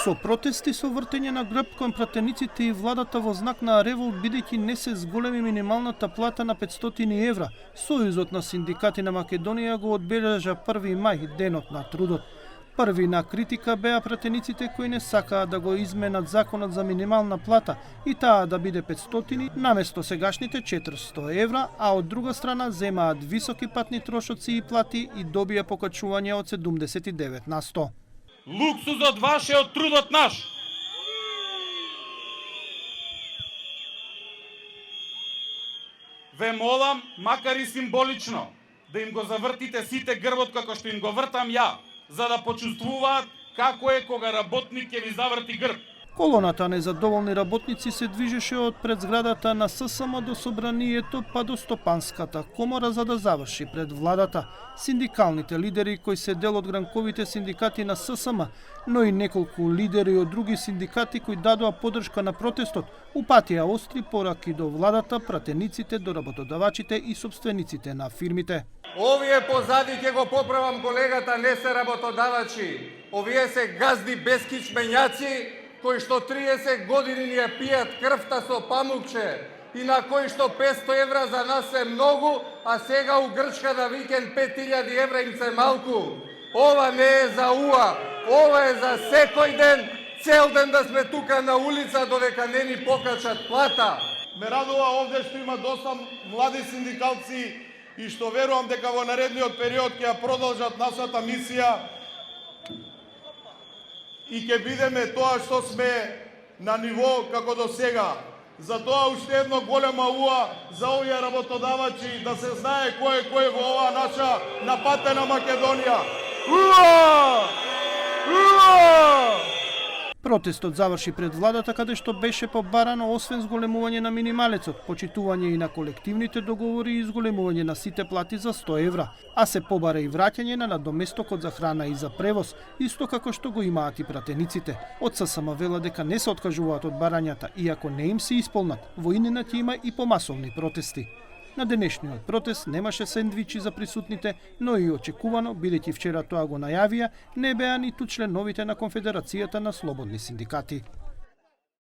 Со протести со вртење на грб кон пратениците и владата во знак на револт бидејќи не се зголеми минималната плата на 500 евра, Сојузот на синдикати на Македонија го одбележа 1 мај, денот на трудот. Први на критика беа пратениците кои не сакаат да го изменат законот за минимална плата и таа да биде 500 наместо сегашните 400 евра, а од друга страна земаат високи патни трошоци и плати и добија покачување од 79%. Луксузот ваш е од трудот наш. Ве молам, макар и символично, да им го завртите сите грбот како што им го вртам ја, за да почувствуваат како е кога работник ќе ви заврти грб. Колоната незадоволни работници се движеше од пред зградата на ССМ до Собранието па до Стопанската комора за да заврши пред владата. Синдикалните лидери кои се дел од гранковите синдикати на ССМ, но и неколку лидери од други синдикати кои дадоа поддршка на протестот, упатија остри пораки до владата, пратениците, до работодавачите и собствениците на фирмите. Овие позади ќе го поправам колегата, не се работодавачи. Овие се газди бескичменјаци кои што 30 години ни ја пијат крвта со памукче и на кои што 500 евра за нас е многу, а сега у Грчка на викенд 5000 евра им се малку. Ова не е за УА, ова е за секој ден, цел ден да сме тука на улица додека не ни покачат плата. Ме радува овде што има доста млади синдикалци и што верувам дека во наредниот период ќе ја продолжат нашата мисија и ќе бидеме тоа што сме на ниво како до сега. Затоа уште едно голема уа за овие работодавачи да се знае кој во оваа наша напатена Македонија. Уа! Уа! Протестот заврши пред владата каде што беше побарано освен зголемување на минималецот, почитување и на колективните договори и зголемување на сите плати за 100 евра, а се побара и враќање на надоместокот за храна и за превоз, исто како што го имаат и пратениците. Од ССМ вела дека не се откажуваат од барањата, иако не им се исполнат, во иднина ќе има и помасовни протести. На денешниот протест немаше сендвичи за присутните, но и очекувано, бидејќи вчера тоа го најавија, не беа ниту членовите на Конфедерацијата на слободни синдикати.